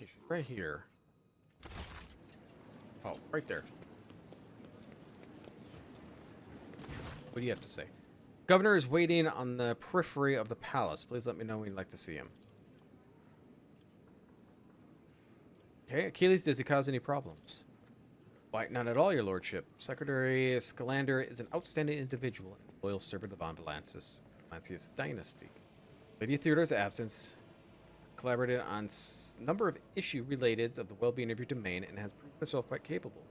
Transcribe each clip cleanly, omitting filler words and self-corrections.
Okay, she's right here. Oh, right there. What do you have to say? Governor is waiting on the periphery of the palace. Please let me know when you'd like to see him. Okay, Achilles, does he cause any problems? Why, none at all, your lordship. Secretary Scalander is an outstanding individual and a loyal servant of the Von Valancius dynasty. Lady Theodore's absence collaborated on a number of issues related of the well-being of your domain and has proven herself quite capable.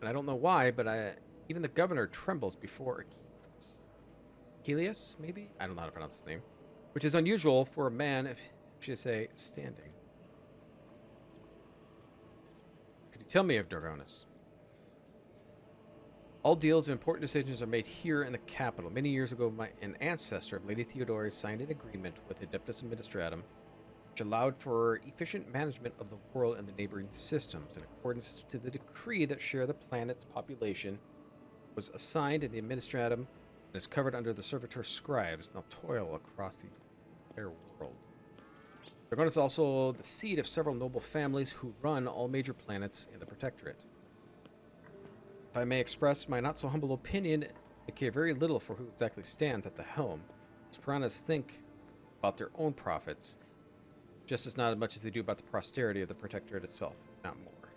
And I don't know why, but even the governor trembles before Achilles. Achilles, maybe? I don't know how to pronounce his name. Which is unusual for a man, if I should say, standing. Could you tell me of Dragonus? All deals and important decisions are made here in the capital. Many years ago, an ancestor of Lady Theodore signed an agreement with Adeptus Administratum, which allowed for efficient management of the world and the neighboring systems. In accordance to the decree that share the planet's population was assigned in the Administratum and is covered under the Servitor Scribes, now toil across the entire world. Dragon is also the seat of several noble families who run all major planets in the Protectorate. If I may express my not-so-humble opinion, I care very little for who exactly stands at the helm. As piranhas think about their own profits, just as not as much as they do about the posterity of the Protectorate itself, if not more.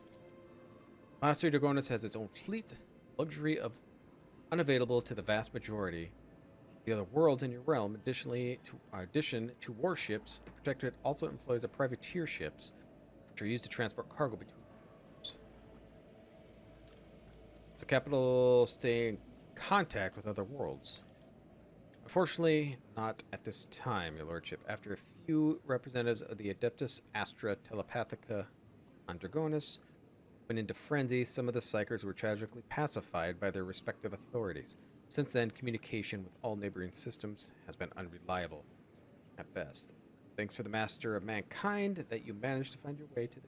Lastly, Dragonus has its own fleet, luxury of unavailable to the vast majority of the other worlds in your realm. Addition to warships, the Protectorate also employs privateer ships, which are used to transport cargo between worlds. Does the capital stay in contact with other worlds? Unfortunately, not at this time, your lordship. After a few representatives of the Adeptus Astra Telepathica on Dragonus went into frenzy, some of the Psychers were tragically pacified by their respective authorities. Since then, communication with all neighboring systems has been unreliable, at best. Thanks for the Master of Mankind that you managed to find your way to the...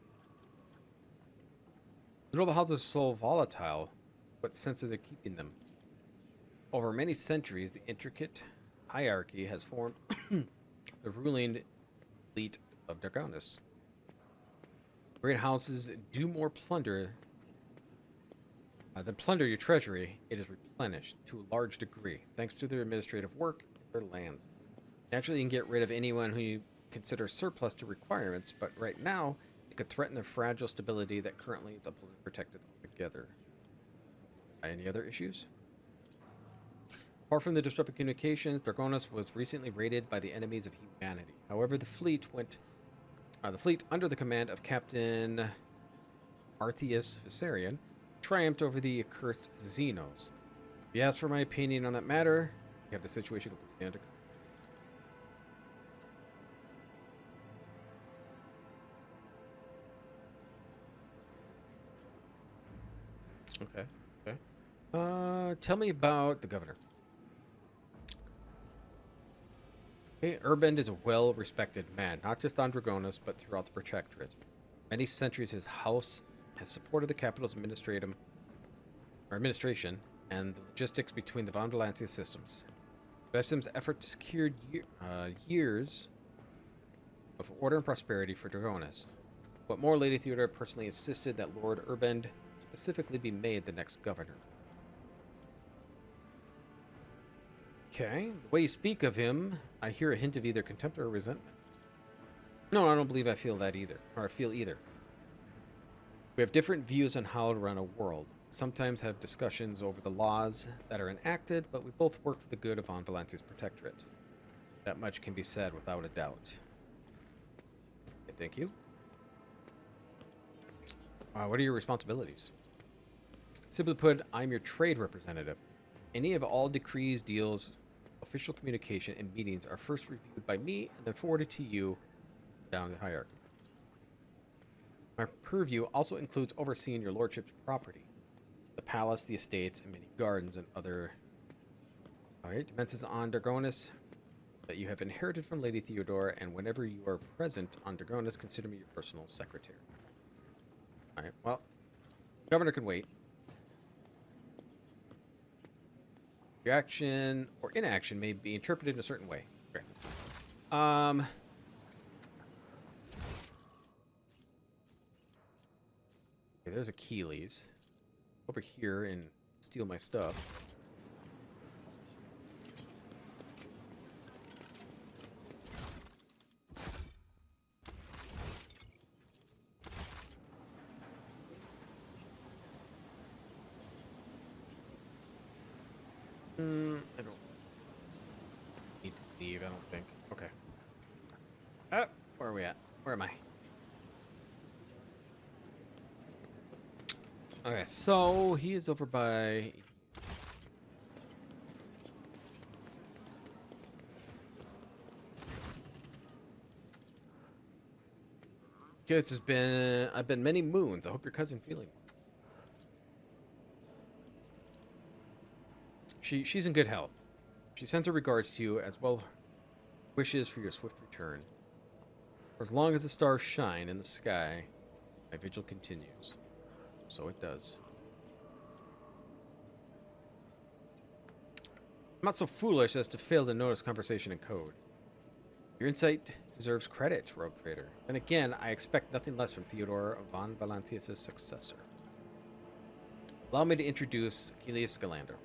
The noble houses are so volatile. What sense is there keeping them? Over many centuries, the intricate hierarchy has formed the ruling elite of Dragonus. Great houses do more plunder than plunder your treasury. It is replenished to a large degree, thanks to their administrative work and their lands. Naturally, you can get rid of anyone who you consider surplus to requirements, but right now, it could threaten the fragile stability that currently is protected altogether. Any other issues? Apart from the disrupted communications, Dragonus was recently raided by the enemies of humanity. However, the fleet under the command of Captain Artheus Viserion triumphed over the accursed xenos. If you ask for my opinion on that matter, you have the situation completely under control. Okay. Tell me about the governor. Okay, Urbend is a well-respected man, not just on Dragonus, but throughout the Protectorate. Many centuries his house has supported the capital's administration and the logistics between the Von Valancius systems. Bestim's efforts secured years of order and prosperity for Dragonus. What more, Lady Theodore personally insisted that Lord Urbend specifically be made the next governor. Okay, the way you speak of him, I hear a hint of either contempt or resentment. No, I don't believe I feel that either, or feel either. We have different views on how to run a world. Sometimes have discussions over the laws that are enacted, but we both work for the good of Von Valancius Protectorate. That much can be said without a doubt. Okay, thank you. What are your responsibilities? Simply put, I'm your trade representative. Any of all decrees, deals, official communication, and meetings are first reviewed by me and then forwarded to you down the hierarchy. My purview also includes overseeing your lordship's property, the palace, the estates, and many gardens and other... Alright, depends on Dragonus that you have inherited from Lady Theodore, and whenever you are present on Dragonus, consider me your personal secretary. Alright, well, governor can wait. Your action or inaction may be interpreted in a certain way. Okay. Okay, there's Achilles. Over here and steal my stuff. I don't need to leave, I don't think. Okay. Where are we at? Where am I? Okay, so he is over by... This has been... I've been many moons. I hope your cousin feeling well. She's in good health. She sends her regards to you, as well wishes for your swift return. For as long as the stars shine in the sky, my vigil continues. So it does. I'm not so foolish as to fail to notice conversation in code. Your insight deserves credit, rogue trader. And again, I expect nothing less from Theodore von Valentius' successor. Allow me to introduce Mykillangelo.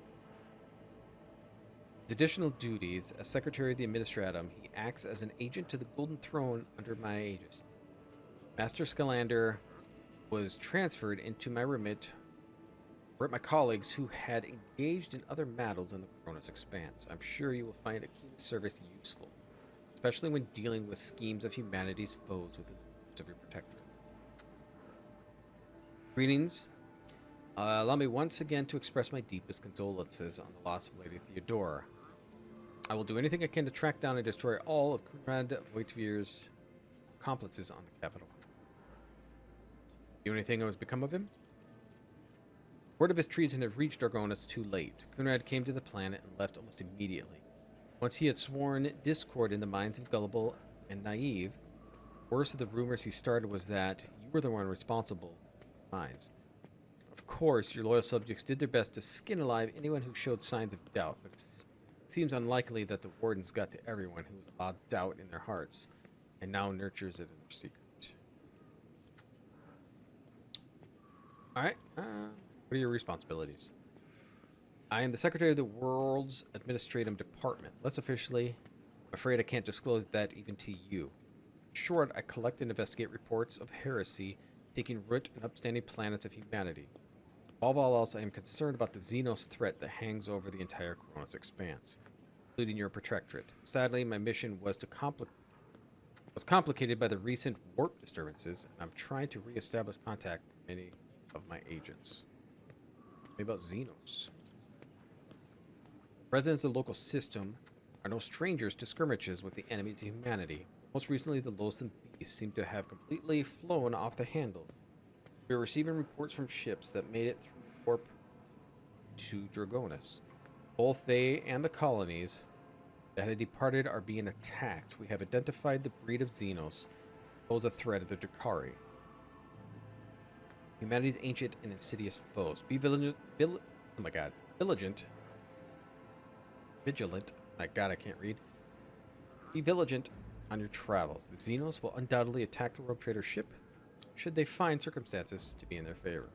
His additional duties as Secretary of the Administratum, he acts as an agent to the Golden Throne under my aegis. Master Scalander was transferred into my remit were my colleagues who had engaged in other matters in the Cronus Expanse. I'm sure you will find Achilles' service useful, especially when dealing with schemes of humanity's foes within the limits of your protectorate. Greetings. Allow me once again to express my deepest condolences on the loss of Lady Theodora. I will do anything I can to track down and destroy all of Conrad Voitvier's accomplices on the capital. You anything has become of him? Word of his treason had reached Argonis too late. Conrad came to the planet and left almost immediately. Once he had sworn discord in the minds of gullible and naive, worst of the rumors he started was that you were the one responsible for the demise. Of course, your loyal subjects did their best to skin alive anyone who showed signs of doubt, but it seems unlikely that the wardens got to everyone who allowed doubt in their hearts and now nurtures it in their secret. Alright, what are your responsibilities? I am the Secretary of the World's Administrative Department. Less officially, I'm afraid I can't disclose that even to you. In short, I collect and investigate reports of heresy taking root in upstanding planets of humanity. Above all else, I am concerned about the xenos threat that hangs over the entire Cronus Expanse, including your protectorate. Sadly, my mission was complicated by the recent warp disturbances, and I'm trying to re-establish contact with many of my agents. What about xenos? Residents of the local system are no strangers to skirmishes with the enemies of humanity. Most recently, the loathsome beasts seem to have completely flown off the handle. We are receiving reports from ships that made it through warp to Dragonis. Both they and the colonies that had departed are being attacked. We have identified the breed of xenos that pose a threat of the Drakari, humanity's ancient and insidious foes. Be vigilant. Vigilant. My God, I can't read. Be vigilant on your travels. The xenos will undoubtedly attack the rogue trader ship should they find circumstances to be in their favor.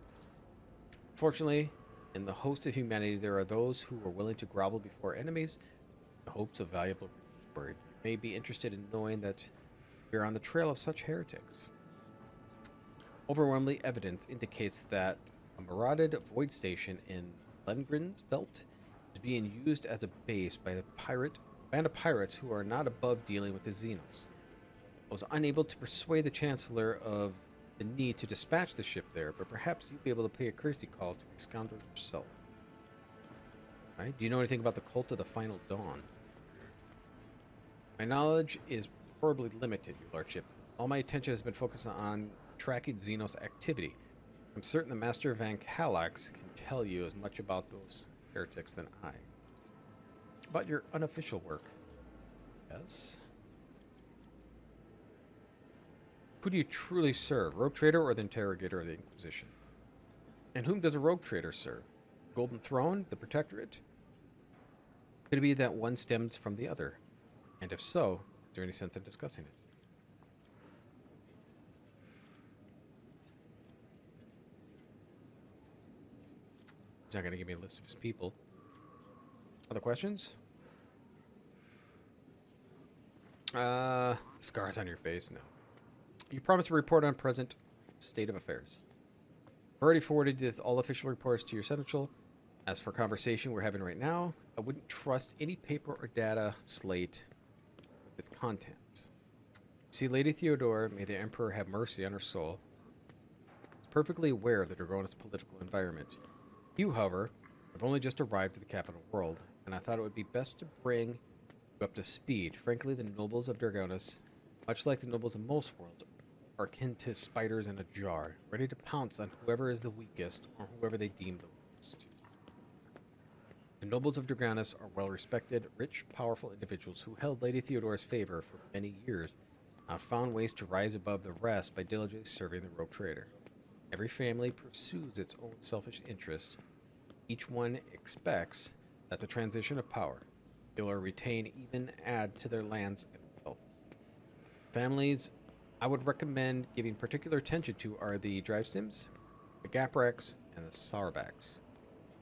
Fortunately, in the host of humanity, there are those who are willing to grovel before enemies in the hopes of valuable reward. You may be interested in knowing that we are on the trail of such heretics. Overwhelming evidence indicates that a marauded void station in Lengren's belt is being used as a base by the band of pirates who are not above dealing with the xenos. I was unable to persuade the Chancellor of the need to dispatch the ship there, but perhaps you'll be able to pay a courtesy call to the scoundrels yourself. Right? Do you know anything about the cult of the Final Dawn? My knowledge is horribly limited, your lordship. All my attention has been focused on tracking xenos activity. I'm certain the Master Van Calax can tell you as much about those heretics than I. About your unofficial work. Yes? Who do you truly serve? Rogue Trader or the Interrogator of the Inquisition? And whom does a Rogue Trader serve? Golden Throne? The Protectorate? Could it be that one stems from the other? And if so, is there any sense in discussing it? He's not going to give me a list of his people. Other questions? Scars on your face? No. You promised to report on present state of affairs. I've already forwarded all official reports to your essential. As for conversation we're having right now, I wouldn't trust any paper or data slate with its contents. See, Lady Theodora, may the Emperor have mercy on her soul, is perfectly aware of the Dragonis political environment. You, however, have only just arrived at the capital world, and I thought it would be best to bring you up to speed. Frankly, the nobles of Dragonis, much like the nobles of most worlds, are akin to spiders in a jar, ready to pounce on whoever is the weakest or whoever they deem the weakest. The nobles of Dragonis are well-respected, rich, powerful individuals who held Lady Theodora's favor for many years and have found ways to rise above the rest by diligently serving the rogue trader. Every family pursues its own selfish interests. Each one expects that the transition of power, kill or retain, even add to their lands and wealth. Families I would recommend giving particular attention to are the Drivestims, the Gapreks, and the Sarbaks.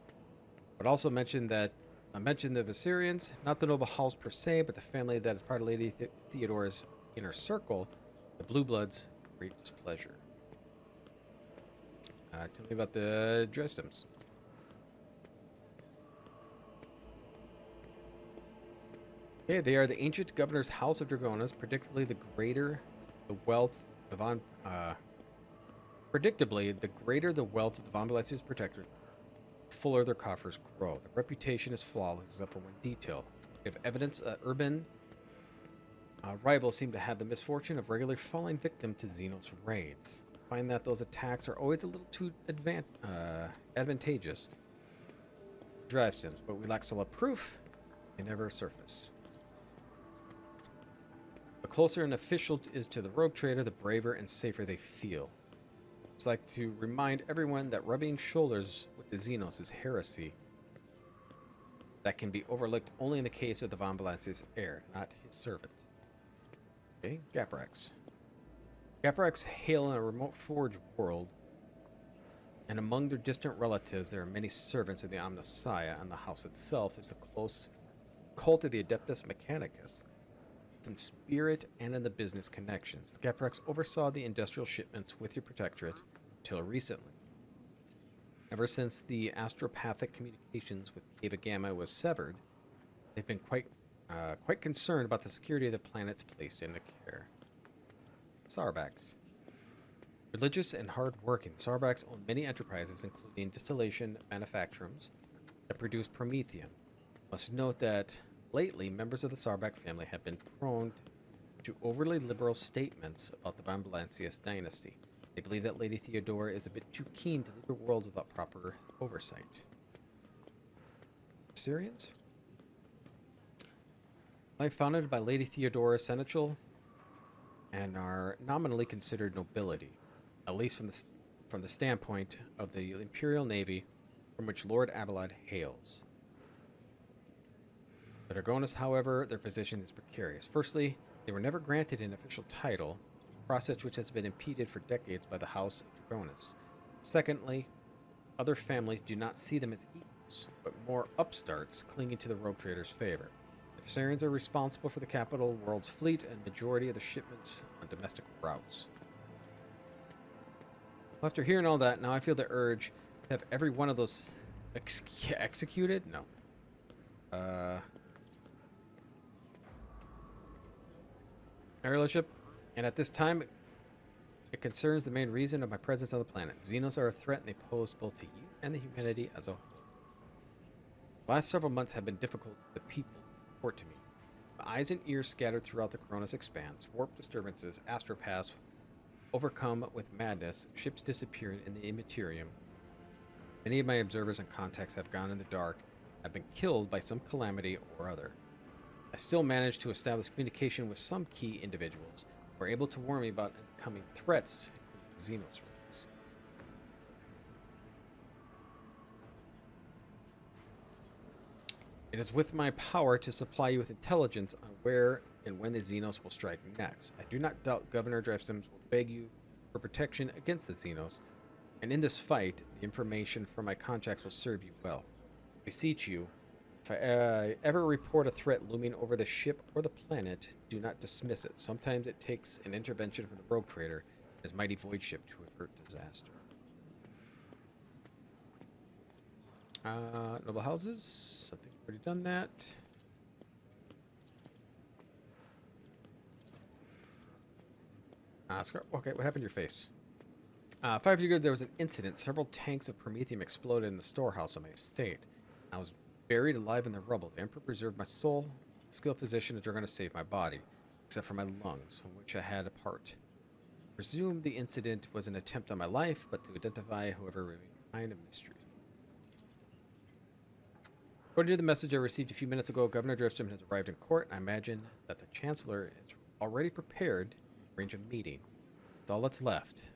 I would also mention that I mentioned the Viserians, not the noble house per se, but the family that is part of Lady Theodora's inner circle, the Blue Bloods, great displeasure. Tell me about the Drivestims. Okay, they are the ancient governor's house of Dragonis, predictably the greater the wealth of the greater the wealth of the Von Valesia's protector, the fuller their coffers grow. The reputation is flawless except for one detail. We have evidence that urban rivals seem to have the misfortune of regularly falling victim to xenos raids. I find that those attacks are always a little too advantageous. Drivestims, but we lack solid proof. They never surface. The closer an official is to the rogue trader, the braver and safer they feel. It's like to remind everyone that rubbing shoulders with the Xenos is heresy that can be overlooked only in the case of the Von Valesia's heir, not his servant. Okay, Gapreks. Gapreks hail in a remote forge world, and among their distant relatives there are many servants of the Omnissiah, and the house itself is a close cult of the Adeptus Mechanicus, in spirit and in the business connections. The Gapreks oversaw the industrial shipments with your protectorate until recently. Ever since the astropathic communications with Cava Gamma was severed, they've been quite concerned about the security of the planets placed in the care. Sarbaks. Religious and hard-working, Sarbaks own many enterprises, including distillation manufacturums that produce promethium. Must note that lately, members of the Sarbak family have been prone to overly liberal statements about the Von Valesia's dynasty. They believe that Lady Theodora is a bit too keen to lead the world without proper oversight. Syrians? Life founded by Lady Theodora Seneschal and are nominally considered nobility, at least from the standpoint of the Imperial Navy from which Lord Abelard hails. The Dragonis, however, their position is precarious. Firstly, they were never granted an official title, a process which has been impeded for decades by the House of Dragonis. Secondly, other families do not see them as equals, but more upstarts clinging to the rogue trader's favor. The Viserians are responsible for the capital world's fleet and majority of the shipments on domestic routes. After hearing all that, now I feel the urge to have every one of those executed? No. Airship, and at this time, it concerns the main reason of my presence on the planet. Xenos are a threat, and they pose both to you and the humanity as a whole. The last several months have been difficult for the people who report to me. My eyes and ears scattered throughout the Coronis expanse, warp disturbances, astropaths overcome with madness, ships disappearing in the Imperium. Many of my observers and contacts have gone in the dark, have been killed by some calamity or other. I still managed to establish communication with some key individuals who were able to warn me about incoming threats, including Xenos raids. It is with my power to supply you with intelligence on where and when the Xenos will strike next. I do not doubt Governor Drevston will beg you for protection against the Xenos, And in this fight, the information from my contacts will serve you well. I beseech you, if I ever report a threat looming over the ship or the planet, do not dismiss it. Sometimes it takes an intervention from the rogue trader and his mighty void ship to avert disaster. Noble houses. I think we've already done that. Okay, what happened to your face? 5 years ago, there was an incident. Several tanks of Promethium exploded in the storehouse on my estate. I was buried alive in the rubble. The Emperor preserved my soul. A skilled physician is going to save my body, except for my lungs, from which I had a part. I presume the incident was an attempt on my life, but to identify whoever remained behind a mystery. According to the message I received a few minutes ago, Governor Driftstone has arrived in court. I imagine that the Chancellor is already prepared to arrange a meeting. That's all that's left.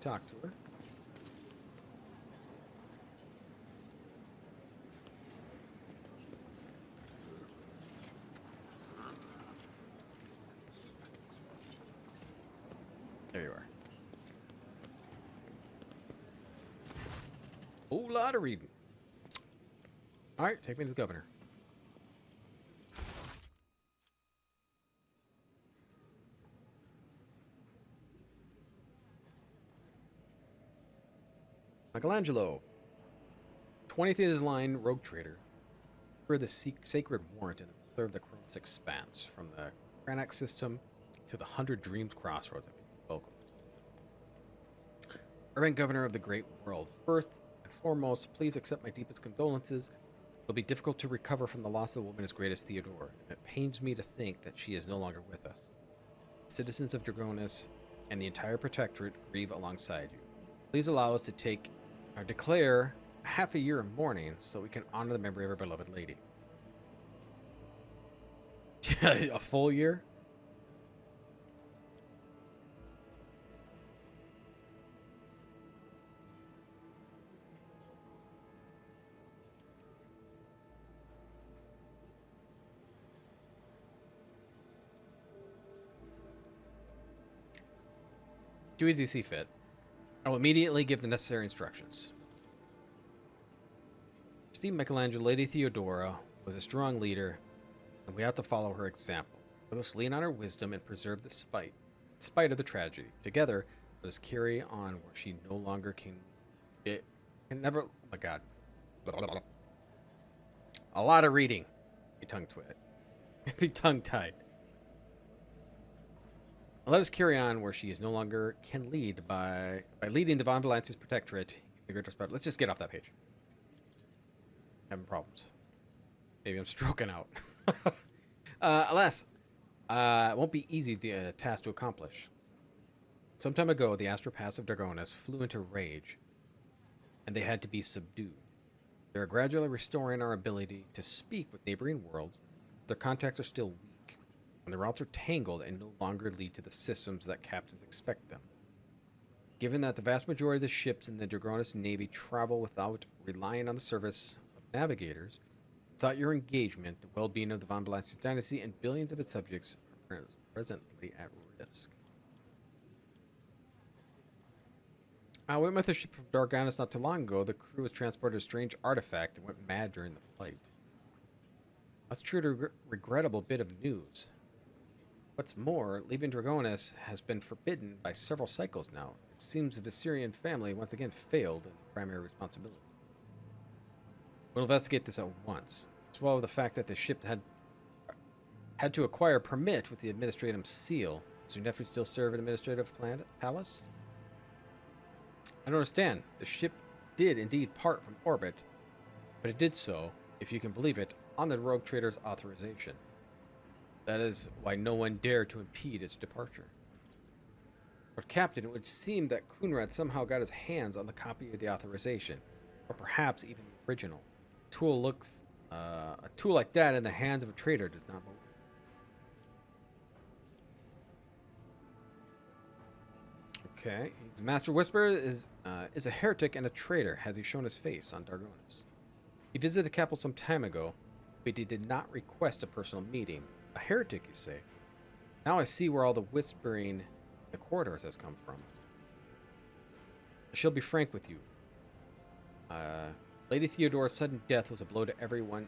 Talk to her. There you are. Whole lot of reading. All right, take me to the governor. Mykillangelo, 20th is line rogue trader. For the sacred warrant in the pillar of the Cronus Expanse, from the Granax system to the 100 Dreams crossroads. Welcome. Urban Governor of the Great World. First and foremost, please accept my deepest condolences. It'll be difficult to recover from the loss of a woman as great as Theodora, and it pains me to think that she is no longer with us. Citizens of Dragonis and the entire Protectorate grieve alongside you. Please allow us to declare half a year of mourning so we can honor the memory of our beloved lady. A full year? Do as you see fit. I will immediately give the necessary instructions. Steve Mykillangelo, Lady Theodora, was a strong leader, and we have to follow her example. Let us lean on her wisdom and preserve the spite of the tragedy. Together, let us carry on where she no longer can never. Oh my God. Blah, blah, blah. A lot of reading. Be tongue-tied. Let us carry on where she is no longer can lead by leading the Von Valancius Protectorate. The greater spot. Let's just get off that page. Having problems. Maybe I'm stroking out. Alas, it won't be easy task to accomplish. Some time ago, the astropaths of Dragonis flew into rage, and they had to be subdued. They are gradually restoring our ability to speak with neighboring worlds. Their contacts are still weak, and their routes are tangled and no longer lead to the systems that captains expect them. Given that the vast majority of the ships in the Dragonis Navy travel without relying on the service of navigators, without your engagement, the well-being of the Von Valancius dynasty and billions of its subjects are presently at risk. I went with a ship from Dragonis not too long ago. The crew was transported a strange artifact and went mad during the flight. That's true to regrettable bit of news. What's more, leaving Dragonis has been forbidden by several cycles now. It seems the Viserion family once again failed in the primary responsibility. We'll investigate this at once, as well as the fact that the ship had to acquire a permit with the administrative seal. Does your nephew still serve an administrative palace? I don't understand. The ship did indeed part from orbit, but it did so, if you can believe it, on the rogue trader's authorization. That is why no one dared to impede its departure. But Captain, it would seem that Kunrad somehow got his hands on the copy of the authorization, or perhaps even the original. A tool like that in the hands of a traitor does not belong. Okay, his Master Whisperer is a heretic and a traitor. Has he shown his face on Dragonis? He visited the capital some time ago, but he did not request a personal meeting. A heretic, you say? Now I see where all the whispering the corridors has come from. I shall be frank with you. Lady Theodora's sudden death was a blow to every one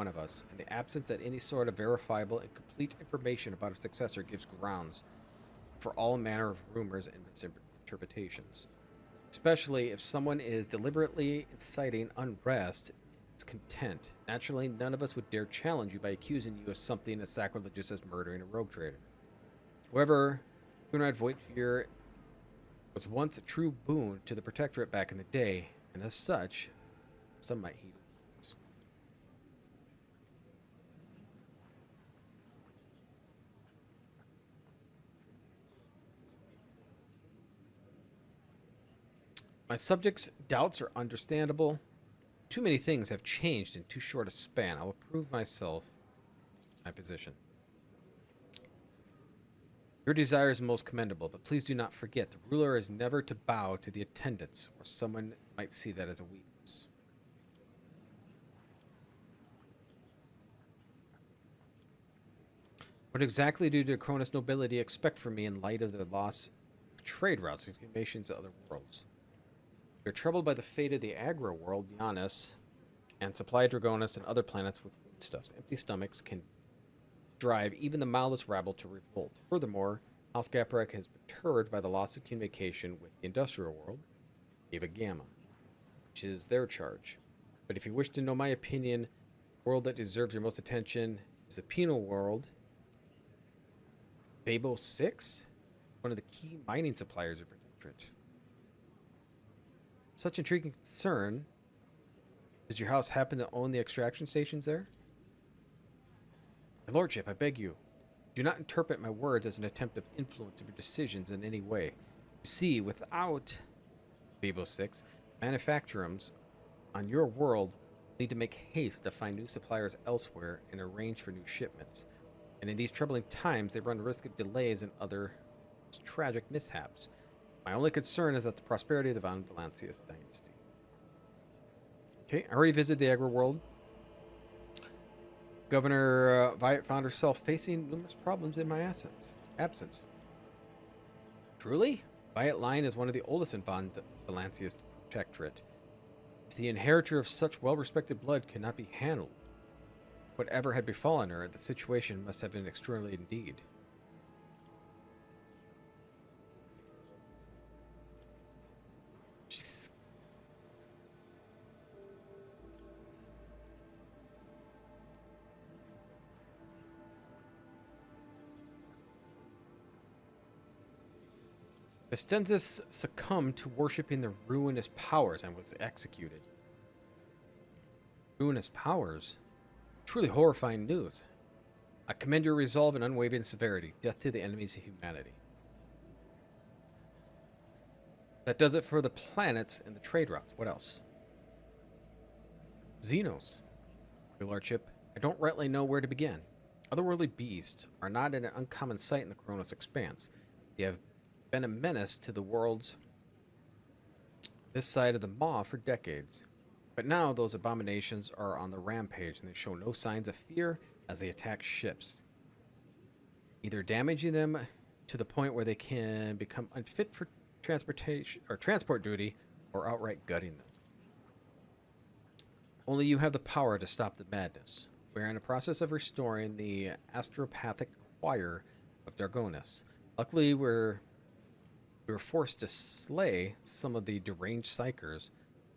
of us, and the absence of any sort of verifiable and complete information about her successor gives grounds for all manner of rumors and misinterpretations. Especially if someone is deliberately inciting unrest and discontent. Naturally, none of us would dare challenge you by accusing you of something as sacrilegious as murdering a rogue trader. However, Conrad Voigtfear was once a true boon to the Protectorate back in the day, and as such, some might heed his words. My subjects' doubts are understandable. Too many things have changed in too short a span. I will prove myself my position. Your desire is most commendable, but please do not forget the ruler is never to bow to the attendants, or someone might see that as a weakness. What exactly do the Cronus nobility expect from me in light of the loss of trade routes and communications to other worlds? We are troubled by the fate of the Agra world, Giannis, and supply Dragonis and other planets with foodstuffs. Empty stomachs can drive even the mildest rabble to revolt. Furthermore, House Gaprek has been perturbed by the loss of communication with the industrial world, Eva Gamma, which is their charge. But if you wish to know my opinion, the world that deserves your most attention is the penal world. Babo 6, one of the key mining suppliers of Protectorate. Such intriguing concern. Does your house happen to own the extraction stations there? My lordship, I beg you, do not interpret my words as an attempt of influence of your decisions in any way. You see, without Babo 6, manufacturers on your world need to make haste to find new suppliers elsewhere and arrange for new shipments. And in these troubling times, they run the risk of delays and other tragic mishaps. My only concern is that the prosperity of the Von Valancius dynasty. Okay, I already visited the Agra world. Governor Viet found herself facing numerous problems in my absence. Truly? Viet line is one of the oldest in Von Valancius Protectorate. If the inheritor of such well-respected blood could not be handled, whatever had befallen her, the situation must have been extraordinary indeed. Vestenzis succumbed to worshipping the ruinous powers and was executed. Ruinous powers? Truly horrifying news. I commend your resolve and unwavering severity. Death to the enemies of humanity. That does it for the planets and the trade routes. What else? Xenos. Your lordship, I don't rightly know where to begin. Otherworldly beasts are not an uncommon sight in the Coronis expanse. They have been a menace to the worlds this side of the Maw for decades. But now those abominations are on the rampage and they show no signs of fear as they attack ships, either damaging them to the point where they can become unfit for transportation or transport duty or outright gutting them. Only you have the power to stop the madness. We are in the process of restoring the astropathic choir of Dargonis. Luckily, we were forced to slay some of the deranged psychers,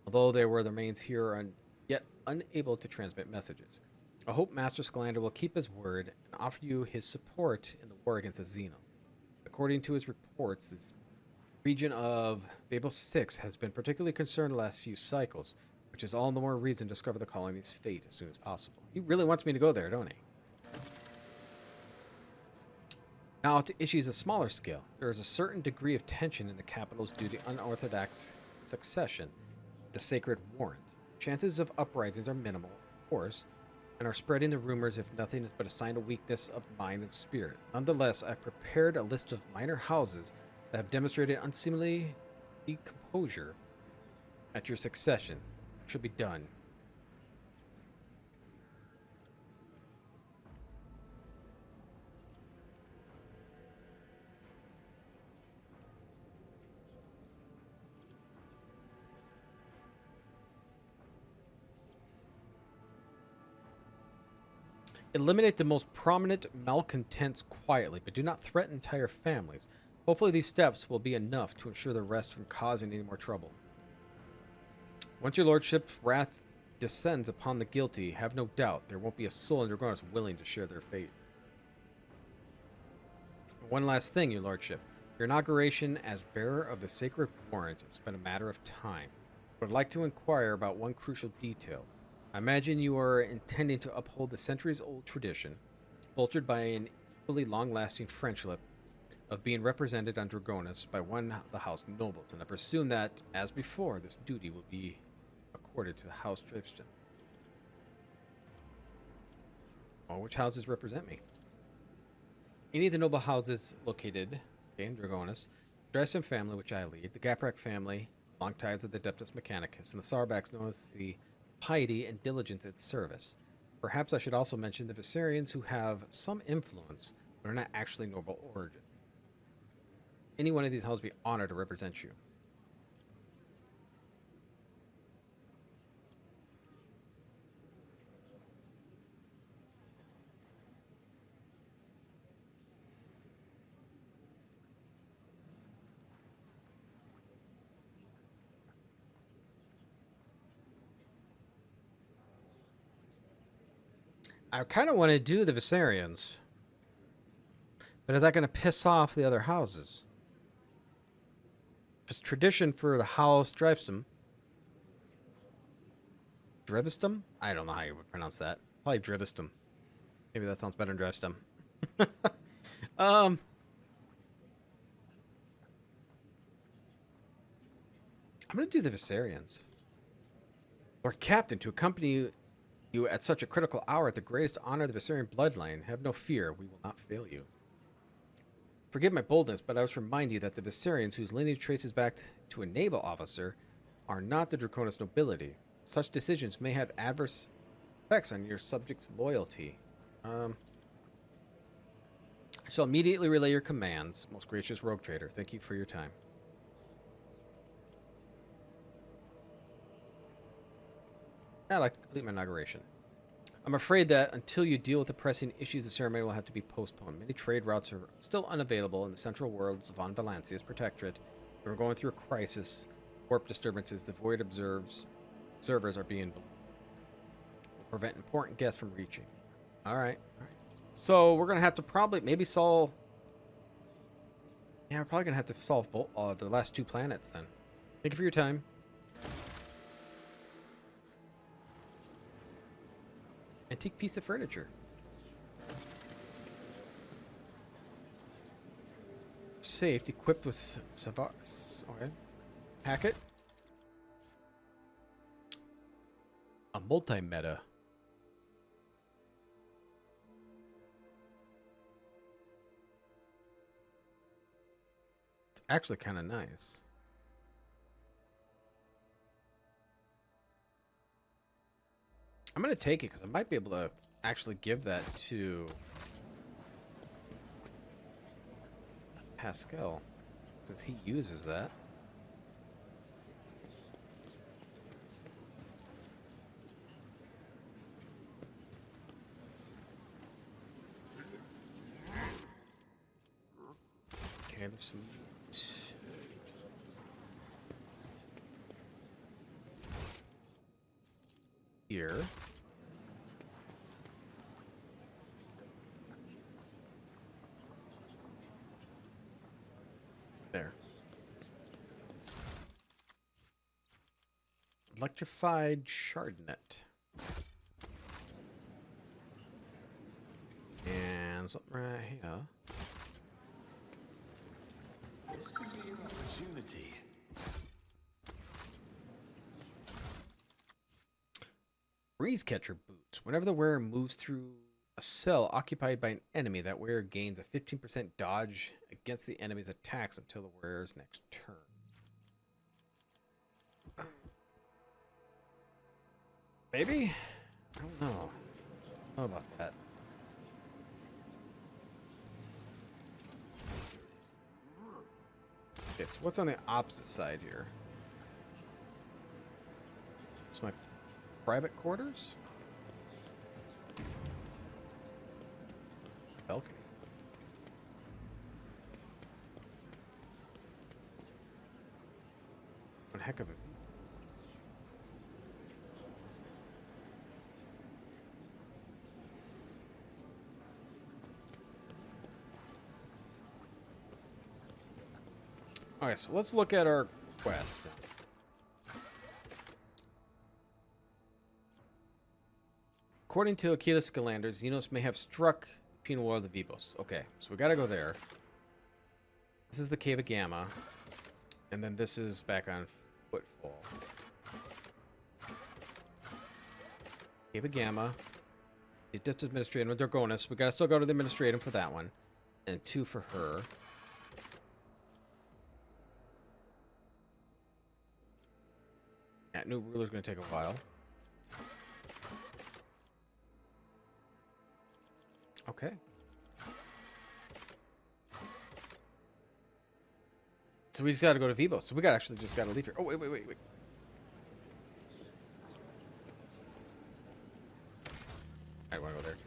although there were the remains here and yet unable to transmit messages. I hope Master Scalander will keep his word and offer you his support in the war against the Xenos. According to his reports, this region of Fable 6 has been particularly concerned the last few cycles, which is all the more reason to discover the colony's fate as soon as possible. He really wants me to go there, don't he? Now, to issues of smaller scale, there is a certain degree of tension in the capitals due to the unorthodox succession of the Sacred Warrant. Chances of uprisings are minimal, of course, and are spreading the rumors if nothing is but a sign of weakness of mind and spirit. Nonetheless, I've prepared a list of minor houses that have demonstrated unseemly decomposure at your succession. It should be done. Eliminate the most prominent malcontents quietly, but do not threaten entire families. Hopefully these steps will be enough to ensure the rest from causing any more trouble. Once your lordship's wrath descends upon the guilty, have no doubt there won't be a soul in Dragonis willing to share their fate. One last thing, your lordship. Your inauguration as bearer of the sacred warrant has been a matter of time. I would like to inquire about one crucial detail. I imagine you are intending to uphold the centuries-old tradition, bolstered by an equally long-lasting friendship, of being represented on Dragonis by one of the house nobles, and I presume that, as before, this duty will be accorded to the House Drifston. Oh, which houses represent me? Any of the noble houses located in Dragonis, the Drifston family, which I lead, the Gaprak family, long ties with the Adeptus Mechanicus, and the Sarbaks known as the piety and diligence at service. Perhaps I should also mention the Viserians who have some influence, but are not actually noble origin. Any one of these houses be honored to represent you. I kind of want to do the Viserians, but is that going to piss off the other houses? If it's tradition for the House Drifston, Drivistum? I don't know how you would pronounce that. Probably Drivistum. Maybe that sounds better than Drifstum. I'm going to do the Viserians. Lord Captain, to accompany you at such a critical hour at the greatest honor of the Viserian bloodline, have no fear, we will not fail you. Forgive my boldness, but I must remind you that the Viserians, whose lineage traces back to a naval officer, are not the Draconis nobility. Such decisions may have adverse effects on your subjects' loyalty. I shall immediately relay your commands, most gracious rogue trader. Thank you for your time. I'd like to complete my inauguration. I'm afraid that until you deal with the pressing issues, the ceremony will have to be postponed. Many trade routes are still unavailable in the central worlds of Von Valancia's protectorate. We're going through a crisis. Warp disturbances. The void observers are being will prevent important guests from reaching. All right. So we're gonna have to probably maybe solve. Yeah, we're probably gonna have to solve both the last two planets then. Thank you for your time. Antique piece of furniture. Safe, equipped with okay. Packet. A multi-meta. It's actually kind of nice. I'm going to take it because I might be able to actually give that to Pascal, since he uses that. Okay, there's some meat. Here. There. Electrified shardnet. And something right here. This could be an opportunity. Breeze catcher boots. Whenever the wearer moves through a cell occupied by an enemy, that wearer gains a 15% dodge against the enemy's attacks until the wearer's next turn. Maybe? I don't know. I don't know about that. Okay, so what's on the opposite side here? It's my private quarters? one heck of a view. Okay, so let's look at our quest. According to Mykillangelo, xenos may have struck the penal world of Vivos. Okay, so we gotta go there. This is the Cave of Gamma. And then this is back on Footfall. Cave of Gamma. It does Administratum. They're Dragonis. We gotta still go to the Administratum for that one. And 2 for her. That new ruler's gonna take a while. Okay. So we just gotta go to Vivo. So we got actually just gotta leave here. Oh, wait. I wanna go there.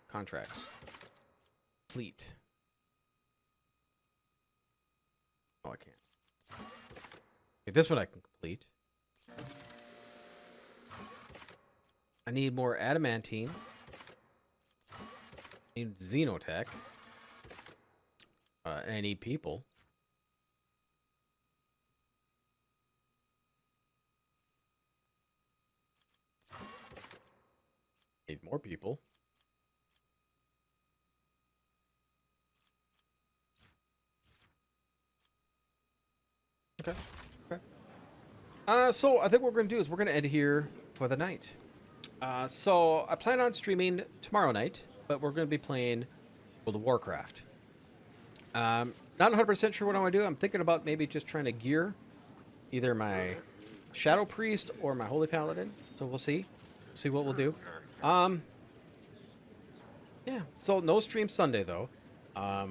Contracts. Complete. Oh, I can't. Okay, this one I can complete. I need more adamantine. I need xenotech. I need people. Need more people. Okay. So I think what we're going to do is we're going to end here for the night. So I plan on streaming tomorrow night, but we're going to be playing World of Warcraft. Not 100% sure what I want to do. I'm thinking about maybe just trying to gear either my Shadow Priest or my Holy Paladin. So we'll see. See what we'll do. Yeah, so no stream Sunday, though. I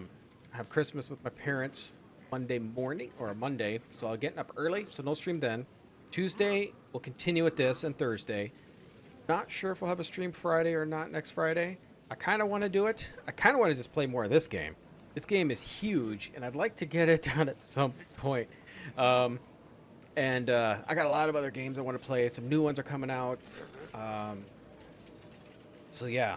have Christmas with my parents Monday morning, or Monday, so I'll get up early, so no stream then. Tuesday, we'll continue with this, and Thursday. Not sure if we'll have a stream Friday or not next Friday. I kind of want to do it. I kind of want to just play more of this game. This game is huge, and I'd like to get it done at some point. I got a lot of other games I want to play. Some new ones are coming out. So yeah,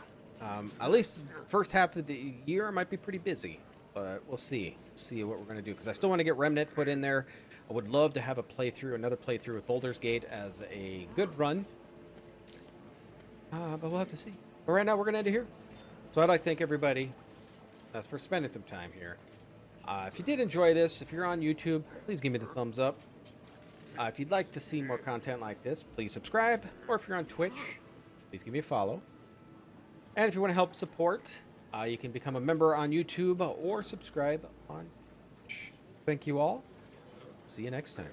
at least the first half of the year I might be pretty busy, but we'll see. See what we're going to do, because I still want to get Remnant put in there. I would love to have a playthrough, another playthrough with Baldur's Gate as a good run. But we'll have to see. But right now we're going to end it here. So I'd like to thank everybody for spending some time here. If you did enjoy this, if you're on YouTube, please give me the thumbs up. If you'd like to see more content like this, please subscribe. Or if you're on Twitch, please give me a follow. And if you want to help support, you can become a member on YouTube or subscribe on Twitch. Thank you all. See you next time.